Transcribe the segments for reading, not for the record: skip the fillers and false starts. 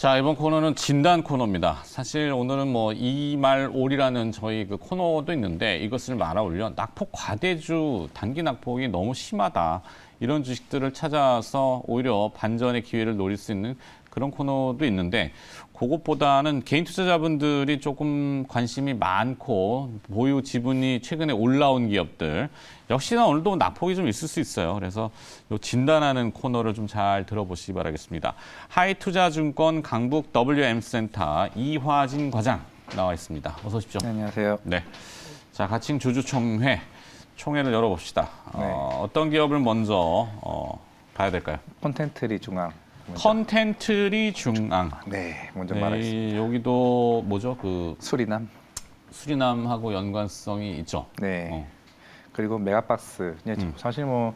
자, 이번 코너는 진단 코너입니다. 사실 오늘은 뭐 이말올이라는 저희 그 코너도 있는데 이것을 말아 올려 낙폭 과대주, 단기 낙폭이 너무 심하다. 이런 주식들을 찾아서 오히려 반전의 기회를 노릴 수 있는 그런 코너도 있는데 그것보다는 개인 투자자분들이 조금 관심이 많고 보유 지분이 최근에 올라온 기업들 역시나 오늘도 낙폭이 좀 있을 수 있어요. 그래서 요 진단하는 코너를 좀 잘 들어보시기 바라겠습니다. 하이투자증권 강북 WM센터 이화진 과장 나와 있습니다. 어서 오십시오. 네, 안녕하세요. 네, 자 가칭 주주총회 총회를 열어봅시다. 네. 어떤 기업을 먼저 봐야 될까요? 콘텐츠리 중앙. 컨텐츠리 중앙. 네, 먼저 말하겠습니다. 여기도 뭐죠? 그 수리남. 수리남하고 연관성이 있죠. 네. 그리고 메가박스. 사실 뭐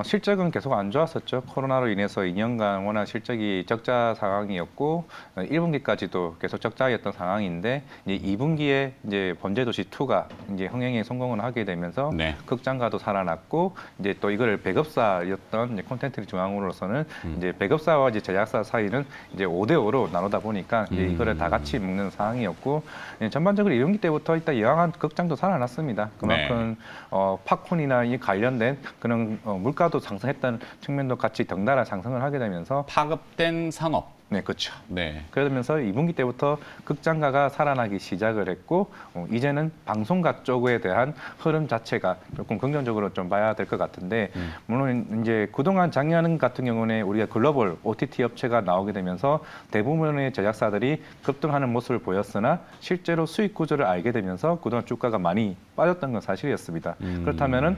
실적은 계속 안 좋았었죠. 코로나로 인해서 2년간 워낙 실적이 적자 상황이었고 1분기까지도 계속 적자였던 상황인데 이제 2분기에 이제 범죄도시 2가 이제 흥행에 성공을 하게 되면서 네. 극장가도 살아났고 이제 또 이거를 배급사였던 이제 콘텐츠 중앙으로서는 이제 배급사와 이제 제작사 사이는 이제 5대5로 나누다 보니까 이제 이거를 다 같이 먹는 상황이었고 전반적으로 1분기 때부터 일단 영화관 극장도 살아났습니다. 그만큼 네. 팝콘이나 이 관련된 그런 물가도 상승했다는 측면도 같이 덩달아 상승을 하게 되면서 파급된 산업. 네, 그렇죠. 네. 그러면서 2분기 때부터 극장가가 살아나기 시작을 했고 이제는 방송가 쪽에 대한 흐름 자체가 조금 긍정적으로 좀 봐야 될 것 같은데 물론 이제 그동안 작년 같은 경우는 우리가 글로벌 OTT 업체가 나오게 되면서 대부분의 제작사들이 급등하는 모습을 보였으나 실제로 수익 구조를 알게 되면서 그동안 주가가 많이 빠졌던 건 사실이었습니다. 그렇다면은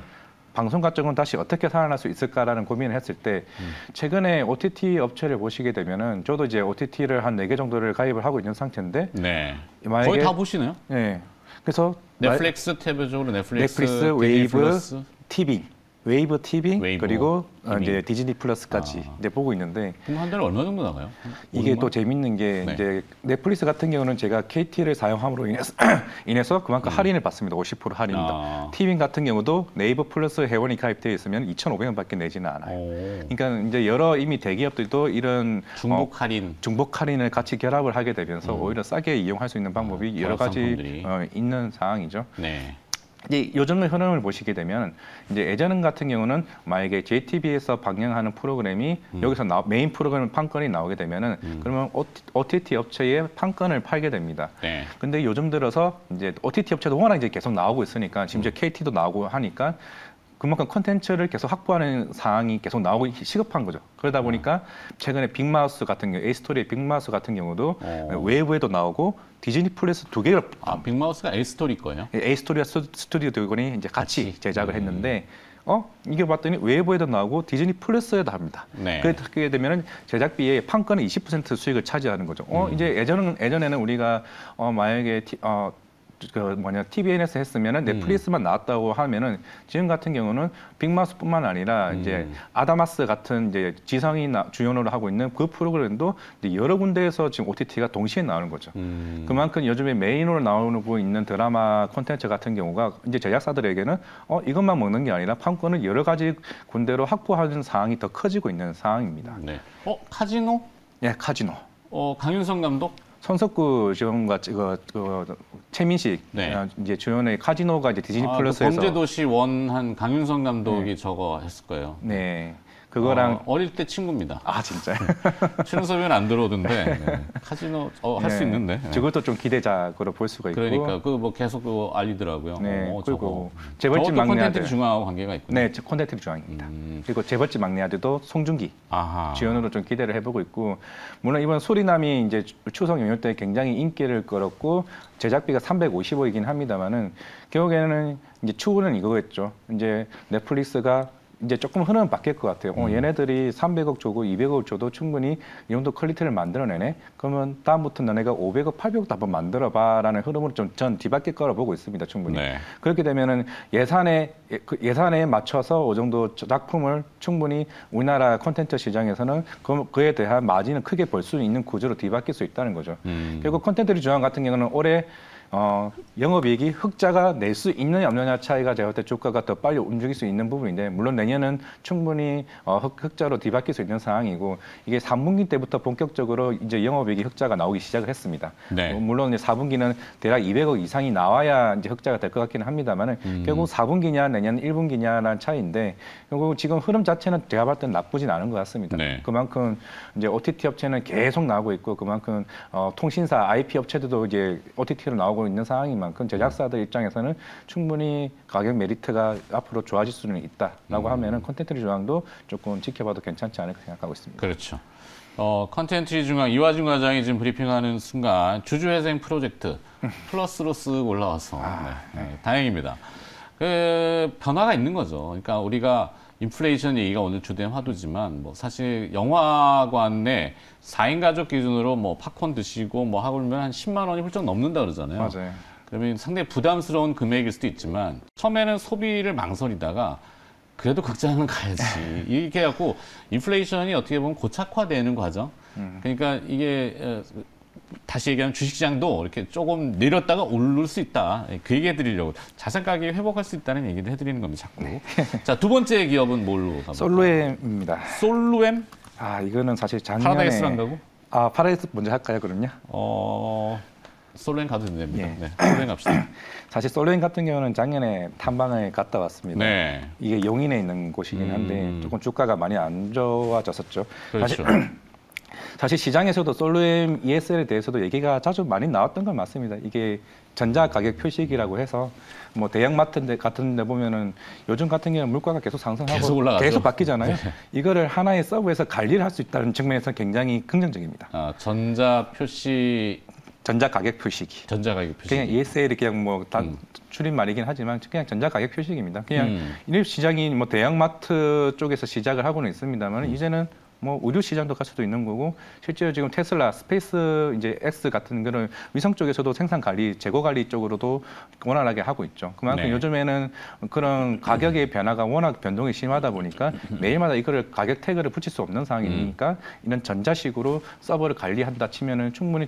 방송가 쪽은 다시 어떻게 살아날 수 있을까라는 고민을 했을 때 최근에 OTT 업체를 보시게 되면은 저도 이제 OTT를 한 4개 정도를 가입을 하고 있는 상태인데 네. 거의 다 보시네요. 네. 그래서 넷플릭스 탭적으로 넷플릭스, 웨이브, TV, 웨이브 TV 그리고 TV. 이제 디즈니 플러스까지 이제 보고 있는데 그럼 한 달에 얼마 정도 나가요? 이게 또 재밌는 게 네. 이제 넷플릭스 같은 경우는 제가 KT를 사용함으로 인해서 그만큼 할인을 받습니다. 50% 할인입니다. TV 같은 경우도 네이버 플러스 회원이 가입되어 있으면 2,500원밖에 내지는 않아요. 그러니까 이제 여러 이미 대기업들도 이런 중복 할인을 같이 결합을 하게 되면서 오히려 싸게 이용할 수 있는 방법이 여러 가지 있는 상황이죠. 네. 이제 요즘의 흐름을 보시게 되면 이제 예전 같은 경우는 만약에 JTBC에서 방영하는 프로그램이 여기서 메인 프로그램 판권이 나오게 되면은 그러면 OTT 업체에 판권을 팔게 됩니다. 네. 근데 요즘 들어서 이제 OTT 업체도 워낙 이제 계속 나오고 있으니까 심지어 KT도 나오고 하니까 그만큼 콘텐츠를 계속 확보하는 상황이 계속 나오고 시급한 거죠. 그러다 보니까 최근에 빅마우스 같은 경우, A스토리의 빅마우스 같은 경우도 웨이브에도 나오고 디즈니 플러스 2개를 빅마우스가 A스토리 거예요? A스토리와 스튜디오 드래곤이 이제 같이 제작을 했는데 이게 봤더니 웨이브에도 나오고 디즈니 플러스에도 합니다. 네. 그렇게 되면 제작비의 판권은 20% 수익을 차지하는 거죠. 이제 예전에는 우리가 만약에 TVN에서 했으면은 넷플릭스만 나왔다고 하면은 지금 같은 경우는 빅마우스뿐만 아니라 이제 아다마스 같은 이제 지성이 주연으로 하고 있는 그 프로그램도 이제 여러 군데에서 지금 OTT가 동시에 나오는 거죠. 그만큼 요즘에 메인으로 나오고 있는 드라마 콘텐츠 같은 경우가 이제 제작사들에게는 이것만 먹는 게 아니라 판권을 여러 가지 군데로 확보하는 상황이 더 커지고 있는 상황입니다. 네. 카지노? 네, 카지노. 강윤성 감독? 손석구 주연과 최민식 이제 주연의 카지노가 이제 디즈니 플러스에서 범죄도시 원한 강윤성 감독이 저거 했을 거예요. 네. 그거랑 어릴 때 친구입니다. 아 진짜요? 최능섭이는 안 들어오던데 카지노 할 수 있는데. 저것도 좀 기대작으로 볼 수가 있고. 그러니까 뭐 계속 알리더라고요. 네. 그리고 재벌집 막내 아들. 콘텐츠 중앙하고 관계가 있군요. 네, 콘텐츠 중앙입니다. 그리고 재벌집 막내 아들도 송중기 주연으로 좀 기대를 해보고 있고, 물론 이번 수리남이 이제 추석 연휴 때 굉장히 인기를 끌었고 제작비가 350억이긴 합니다만은 결국에는 이제 추구는 이거겠죠. 이제 넷플릭스가 이제 조금 흐름은 바뀔 것 같아요. 얘네들이 300억 주고 200억 줘도 충분히 이 정도 퀄리티를 만들어내네. 그러면 다음부터 너네가 500억, 800억도 한번 만들어봐라는 흐름으로 좀 전 뒤바뀔 거라 보고 있습니다. 충분히. 네. 그렇게 되면은 예산에 맞춰서 이 정도 작품을 충분히 우리나라 콘텐츠 시장에서는 그에 대한 마진을 크게 벌 수 있는 구조로 뒤바뀔 수 있다는 거죠. 결국 콘텐츠 중앙 같은 경우는 올해 영업이익이 흑자가 낼 수 있느냐 없느냐 차이가 제가 볼 때 주가가 더 빨리 움직일 수 있는 부분인데 물론 내년은 충분히 흑자로 뒤바뀔 수 있는 상황이고 이게 3분기 때부터 본격적으로 이제 영업이익이 흑자가 나오기 시작을 했습니다. 네. 물론 이제 4분기는 대략 200억 이상이 나와야 이제 흑자가 될 것 같기는 합니다만은 결국 4분기냐 내년 1분기냐라는 차이인데 결국 지금 흐름 자체는 제가 봤을 때는 나쁘진 않은 것 같습니다. 네. 그만큼 이제 OTT 업체는 계속 나오고 있고 그만큼 통신사 IP 업체들도 이제 OTT로 나오고 있는 상황인 만큼 제작사들 입장에서는 충분히 가격 메리트가 앞으로 좋아질 수는 있다라고 하면은 콘텐츠 중앙도 조금 지켜봐도 괜찮지 않을까 생각하고 있습니다. 그렇죠. 컨텐츠 중앙 이화준 과장이 지금 브리핑하는 순간 주주회생 프로젝트 플러스로 쓱 올라와서 다행입니다. 그 변화가 있는 거죠. 그러니까 우리가 인플레이션 얘기가 오늘 주된 화두지만 뭐 사실 영화관 내 4인 가족 기준으로 뭐 팝콘 드시고 뭐 하고 그러면 한 10만 원이 훌쩍 넘는다 그러잖아요. 맞아요. 그러면 상당히 부담스러운 금액일 수도 있지만 처음에는 소비를 망설이다가 그래도 극장은 가야지. 이렇게 해갖고 인플레이션이 어떻게 보면 고착화되는 과정. 그러니까 이게 다시 얘기하면 주식시장도 이렇게 조금 내렸다가 오를 수 있다. 그 얘기 해드리려고. 자산 가격이 회복할 수 있다는 얘기를 해드리는 겁니다. 자꾸. 자, 두 번째 기업은 뭘로 가볼까요? 솔로엠입니다. 솔루엠? 이거는 사실 작년에 파라다이스로 한다고? 파라다이스 먼저 할까요, 그럼요? 솔루엠 가도 됩니다. 예. 네, 솔루엠 갑시다. 사실 솔로엠 같은 경우는 작년에 탐방을 갔다 왔습니다. 네. 이게 용인에 있는 곳이긴 한데 조금 주가가 많이 안 좋아졌었죠. 그렇죠. 사실 시장에서도 솔로엠 ESL에 대해서도 얘기가 자주 많이 나왔던 건 맞습니다. 이게 전자 가격 표식이라고 해서 뭐 대형마트 같은 데 보면은 요즘 같은 경우는 물가가 계속 상승하고 계속 올라가죠. 계속 바뀌잖아요. 네. 이거를 하나의 서브에서 관리를 할 수 있다는 측면에서 굉장히 긍정적입니다. 전자 표시, 전자 가격 표식이. 전자 가격 표시. 그냥 ESL이 그냥 뭐 다 줄임말이긴 하지만 그냥 전자 가격 표식입니다. 그냥 이 시장이 뭐 대형마트 쪽에서 시작을 하고는 있습니다만 이제는 뭐 의류 시장도 갈 수도 있는 거고 실제로 지금 테슬라, 스페이스 이제 X 같은 거는 위성 쪽에서도 생산 관리, 재고 관리 쪽으로도 원활하게 하고 있죠. 그만큼 네. 요즘에는 그런 가격의 변화가 워낙 변동이 심하다 보니까 매일마다 이거를 가격 태그를 붙일 수 없는 상황이니까 이런 전자식으로 서버를 관리한다 치면은 충분히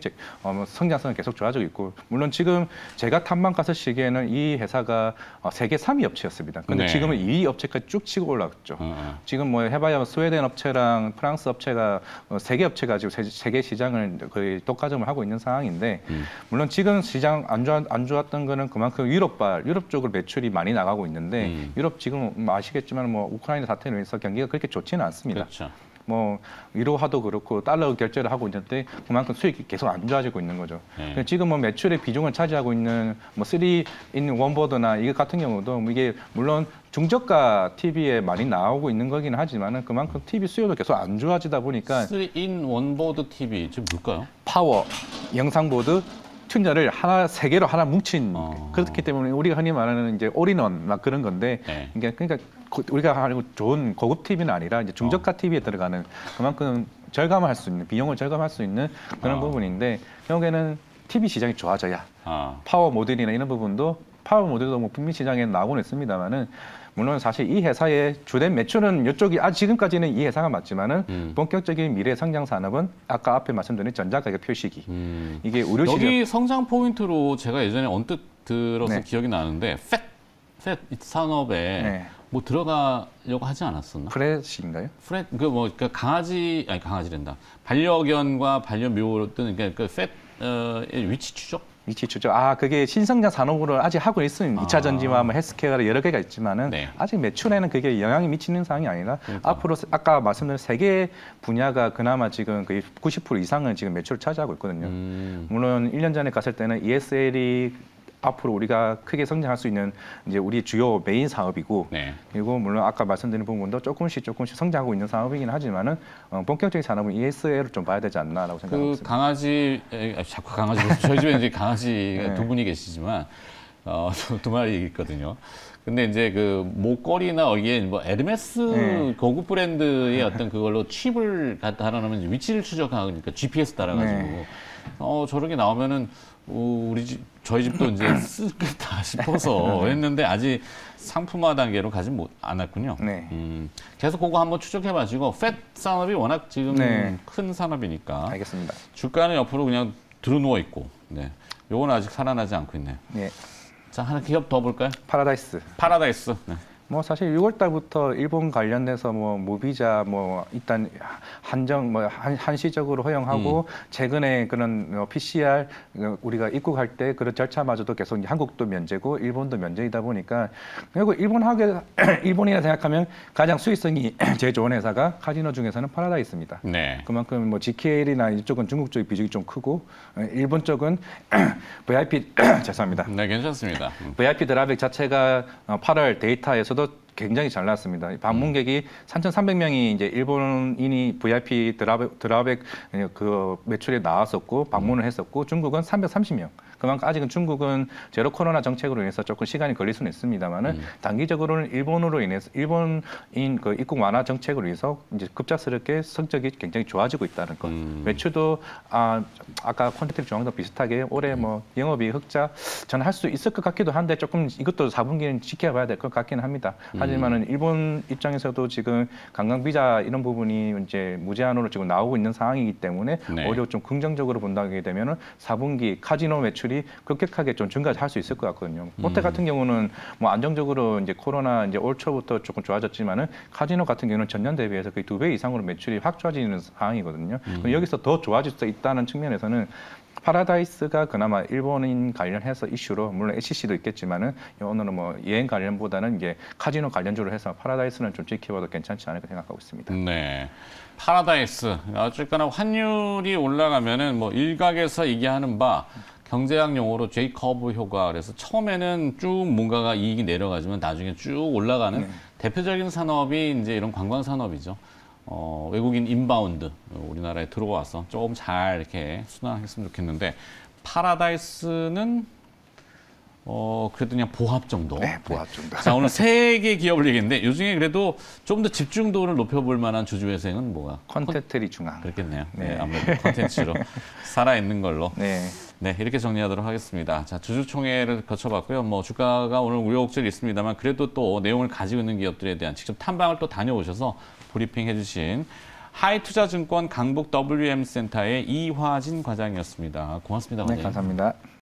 성장성은 계속 좋아지고 있고 물론 지금 제가 탐방 갔을 시기에는 이 회사가 세계 3위 업체였습니다. 근데 네. 지금은 2위 업체까지 쭉 치고 올라갔죠. 지금 뭐 해봐야 스웨덴 업체랑 프랑스 업체가 세계 업체가 지금 세계 시장을 거의 독과점을 하고 있는 상황인데 물론 지금 시장 안 좋았던 거는 그만큼 유럽 쪽으로 매출이 많이 나가고 있는데 유럽 지금 아시겠지만 뭐 우크라이나 사태로 인해서 경기가 그렇게 좋지는 않습니다. 그렇죠. 뭐 유로화도 그렇고 달러 결제를 하고 있는데 그만큼 수익이 계속 안 좋아지고 있는 거죠. 네. 지금 뭐 매출의 비중을 차지하고 있는 뭐 3인 원보드나 이거 같은 경우도 이게 물론 중저가 TV에 많이 나오고 있는 거긴 하지만은 그만큼 TV 수요도 계속 안 좋아지다 보니까 3인 원보드 TV 지금 뭘까요? 파워, 영상보드, 튜너를 세 개로 하나 뭉친 그렇기 때문에 우리가 흔히 말하는 이제 올인원 막 그런 건데 네. 이게 그러니까 우리가 하는 좋은 고급 TV는 아니라 이제 중저가 TV에 들어가는 그만큼 절감할 수 있는 비용을 절감할 수 있는 그런 부분인데 결국에는 TV 시장이 좋아져야 파워 모듈이나 이런 부분도 파워 모듈도 뭐 북미 시장에 나오고는 있습니다만은 물론 사실 이 회사의 주된 매출은 이쪽이 지금까지는 이 회사가 맞지만은 본격적인 미래 성장 산업은 아까 앞에 말씀드린 전자 가격 표시기 이게 의료 시장 여기 성장 포인트로 제가 예전에 언뜻 들어서 네. 기억이 나는데 팻 산업에 네. 뭐 들어가려고 하지 않았었나? 프레시인가요? 그러니까 강아지랜다. 반려견과 반려묘든 그러니까 팻의 위치 추적? 위치 추적. 그게 신성장 산업으로 아직 하고 있으면 2차 전지와 뭐 헬스케어가 여러 개가 있지만은 네. 아직 매출에는 그게 영향이 미치는 상황이 아니라 그러니까. 앞으로 아까 말씀드린 세 개 분야가 그나마 지금 거의 90% 이상을 지금 매출을 차지하고 있거든요. 물론 1년 전에 갔을 때는 ESL이 앞으로 우리가 크게 성장할 수 있는 이제 우리 주요 메인 사업이고 네. 그리고 물론 아까 말씀드린 부분도 조금씩 성장하고 있는 사업이긴 하지만은 본격적인 산업은 ESL을 좀 봐야 되지 않나라고 생각합니다. 그 강아지 자꾸 강아지 저희 집에 이제 강아지가 네. 두 분이 계시지만 두 마리 있거든요. 근데 이제 그 목걸이나 여기에 뭐 에르메스 네. 고급 브랜드의 어떤 그걸로 칩을 갖다 달아놓으면 위치를 추적하니까 GPS 따라가지고 네. 저렇게 나오면은 저희 집도 이제 쓰겠다 싶어서 했는데 아직 상품화 단계로 가지 않았군요. 네. 계속 그거 한번 추적해봐시고 팻 산업이 워낙 지금 네. 큰 산업이니까 알겠습니다. 주가는 옆으로 그냥 들어누워 있고 네, 요거는 아직 살아나지 않고 있네요. 예. 자, 하나 기업 더 볼까요? 파라다이스. 파라다이스. 네. 뭐 사실 6월 달부터 일본 관련돼서 뭐 무비자 뭐 일단 한정 뭐 한시적으로 허용하고 최근에 그런 PCR 우리가 입국할 때 그런 절차마저도 계속 이제 한국도 면제고 일본도 면제이다 보니까 결국 일본이라 생각하면 가장 수익성이 제일 좋은 회사가 카지노 중에서는 파라다이스입니다. 네. 그만큼 뭐 GKL이나 이쪽은 중국 쪽의 비중이 좀 크고 일본 쪽은 VIP 죄송합니다. 네, 괜찮습니다. VIP 드랍백 자체가 8월 데이터에서도 굉장히 잘 나왔습니다. 방문객이 3,300명이 이제 일본인이 VIP 드랍백 그 매출에 나왔었고 방문을 했었고 중국은 330명. 그만큼 아직은 중국은 제로 코로나 정책으로 인해서 조금 시간이 걸릴 수는 있습니다만은 단기적으로는 일본으로 인해서 일본인 그 입국 완화 정책으로 인해서 이제 급작스럽게 성적이 굉장히 좋아지고 있다는 것. 매출도 아까 콘텐츠 조항도 비슷하게 올해 뭐 영업이 흑자 저는 할 수 있을 것 같기도 한데 조금 이것도 4분기는 지켜봐야 될 것 같기는 합니다. 하지만은 일본 입장에서도 지금 관광 비자 이런 부분이 이제 무제한으로 지금 나오고 있는 상황이기 때문에 네. 오히려 좀 긍정적으로 본다게 되면은 4분기 카지노 매출이 급격하게 좀 증가할 수 있을 것 같거든요. 롯데 같은 경우는 뭐 안정적으로 이제 코로나 이제 올 초부터 조금 좋아졌지만은 카지노 같은 경우는 전년 대비해서 거의 2배 이상으로 매출이 확 좋아지는 상황이거든요. 그럼 여기서 더 좋아질 수 있다는 측면에서는 파라다이스가 그나마 일본인 관련해서 이슈로 물론 HC도 있겠지만은 오늘은 뭐 여행 관련보다는 이게 카지노 관련주로 해서 파라다이스는 좀 지켜봐도 괜찮지 않을까 생각하고 있습니다. 네. 파라다이스. 어쨌거나 환율이 올라가면은 뭐 일각에서 얘기하는 바 경제학 용어로 제이커브 효과. 그래서 처음에는 쭉 뭔가가 이익이 내려가지만 나중에 쭉 올라가는 대표적인 산업이 이제 이런 관광 산업이죠. 외국인 인바운드 우리나라에 들어와서 조금 잘 이렇게 순환했으면 좋겠는데 파라다이스는 그래도 그냥 보합 정도. 네, 보합 정도. 자, 오늘 세 개 기업을 얘기했는데 이 중에 그래도 좀 더 집중도를 높여볼 만한 주주회사는 뭐가? 콘텐트리 중앙. 그렇겠네요. 네, 네. 아무래도 콘텐츠로 살아있는 걸로. 네. 네, 이렇게 정리하도록 하겠습니다. 자, 주주총회를 거쳐봤고요. 뭐 주가가 오늘 우여곡절이 있습니다만 그래도 또 내용을 가지고 있는 기업들에 대한 직접 탐방을 또 다녀오셔서 브리핑 해주신 하이투자증권 강북 WM센터의 이화진 과장이었습니다. 고맙습니다. 네, 과장님. 감사합니다.